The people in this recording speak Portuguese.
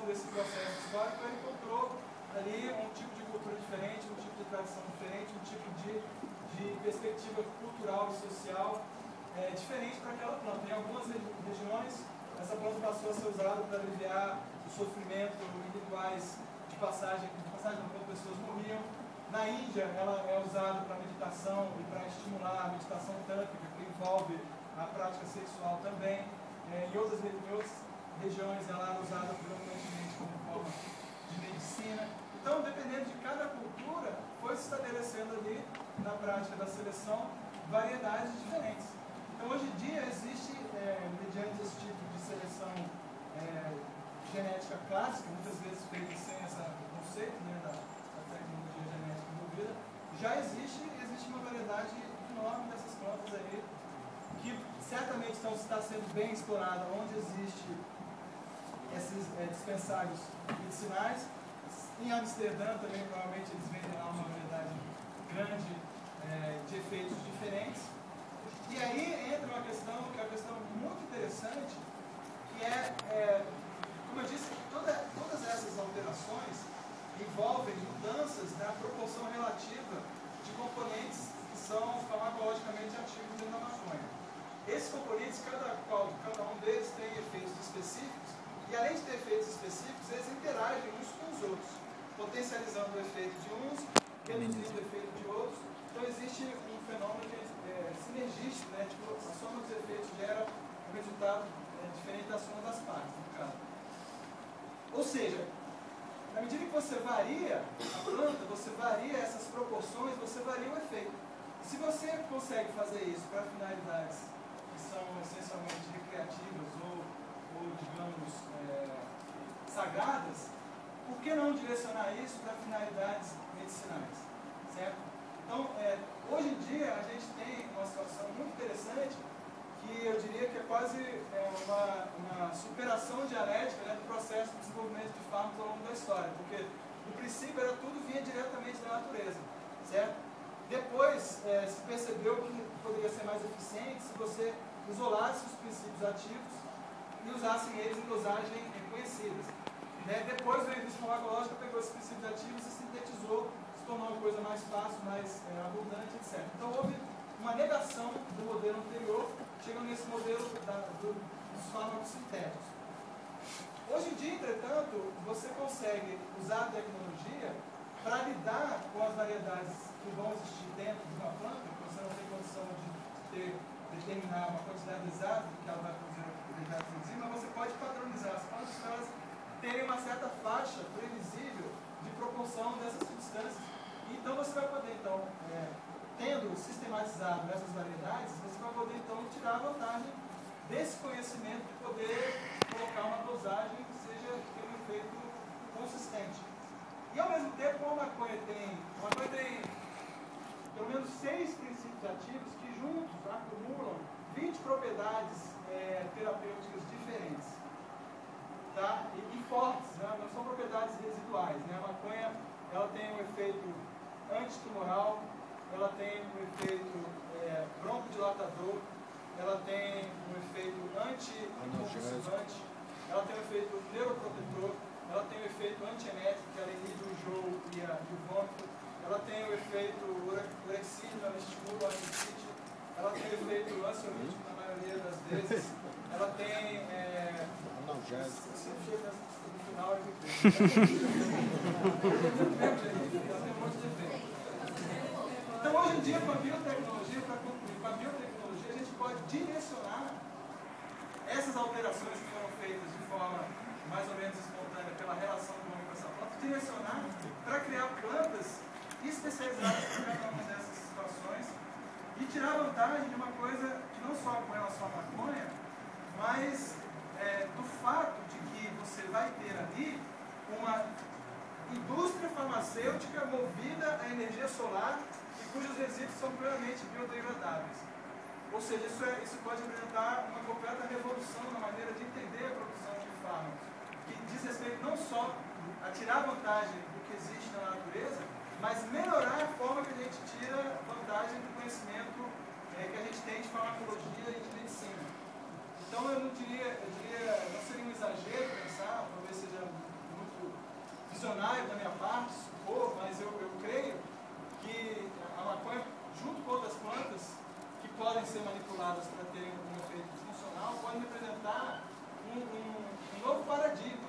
longo desse processo histórico, ele encontrou ali um tipo de cultura diferente, um tipo de tradição diferente, um tipo de perspectiva cultural e social diferente para aquela planta. Em algumas regiões, essa planta passou a ser usada para aliviar o sofrimento em rituais de passagem quando pessoas morriam. Na Índia, ela é usada para meditação e para estimular a meditação tântrica, que envolve a prática sexual também. Em outras regiões, ela era usada predominantemente como forma de medicina. Então, dependendo de cada cultura, foi se estabelecendo ali, na prática da seleção, variedades diferentes. Então, hoje em dia, existe, mediante esse tipo de seleção genética clássica, muitas vezes feita sem esse conceito, né, da tecnologia genética envolvida, já existe uma variedade enorme dessas plantas aí, que certamente está sendo bem explorada, onde existe esses dispensários medicinais. Em Amsterdã também, provavelmente, eles vendem lá uma variedade grande de efeitos diferentes. E aí entra uma questão, que é uma questão muito interessante, que como eu disse, todas essas alterações envolvem mudanças na proporção relativa de componentes que são farmacologicamente ativos dentro da maconha. Esses componentes, cada um deles tem efeitos específicos, e além de ter efeitos específicos, eles interagem uns com os outros, potencializando o efeito de uns, reduzindo o efeito de outros. Então existe um fenômeno sinergístico, né? Tipo, a soma dos efeitos gera um resultado diferente da soma das partes, no caso. Ou seja, na medida que você varia a planta, você varia essas proporções, você varia o efeito. Se você consegue fazer isso para finalidades que são essencialmente recreativas ou digamos, sagradas, por que não direcionar isso para finalidades medicinais? Certo? Então, hoje em dia, a gente tem uma situação muito interessante que eu diria que é quase uma superação dialética, né, do processo de desenvolvimento de fármacos ao longo da história, porque no princípio tudo vinha diretamente da natureza, certo? Depois se percebeu que poderia ser mais eficiente se você isolasse os princípios ativos e usassem eles em dosagem conhecidas. Depois a indústria farmacológica pegou esses princípios ativos e sintetizou, se tornou uma coisa mais fácil, mais abundante, etc. Então houve uma negação do modelo anterior, chegando nesse modelo dos fármacos sintéticos. Hoje em dia, entretanto, você consegue usar a tecnologia para lidar com as variedades que vão existir dentro de uma planta, que você não tem condição de determinar uma quantidade exata do que ela vai produzir, mas você pode padronizar as plantas para elas terem uma certa faixa previsível de proporção dessas substâncias. Então você vai poder, tendo sistematizado essas variedades, você vai poder então tirar a vantagem desse conhecimento de poder colocar uma dosagem que tenha um efeito consistente. E ao mesmo tempo, a maconha tem pelo menos 6 princípios ativos que juntos acumulam 20 propriedades terapêuticas diferentes, tá? E fortes, né? Não são propriedades residuais, né? A maconha ela tem um efeito antitumoral, ela tem um efeito broncodilatador, ela tem um efeito anticonvulsivante, ela tem um efeito neuroprotetor, ela tem um efeito antiemético, que ela inibe o enjoo e o vômito, ela tem o efeito urexígeno, ela estimula o apetite, ela tem o efeito ansiolítico na maioria das vezes, ela tem no final eu me Então hoje em dia, com a biotecnologia, para concluir, com a biotecnologia a gente pode direcionar essas alterações que foram feitas de forma mais ou menos espontânea pela relação do homem com essa planta, direcionar para criar plantas especializadas para cada uma dessas situações e tirar vantagem de uma coisa que não só com relação à maconha, mas do fato de que você vai ter ali uma indústria farmacêutica movida a energia solar e cujos resíduos são plenamente biodegradáveis. Ou seja, isso pode representar uma completa revolução na maneira de entender a produção de fármacos, que diz respeito não só a tirar vantagem do que existe na natureza, mas melhorar a forma que a gente tira vantagem do conhecimento que a gente tem de farmacologia e de medicina. Então eu diria, não seria um exagero pensar, talvez seja visionário da minha parte, se for, mas eu creio que a maconha, junto com outras plantas que podem ser manipuladas para terem um efeito funcional, pode representar um novo paradigma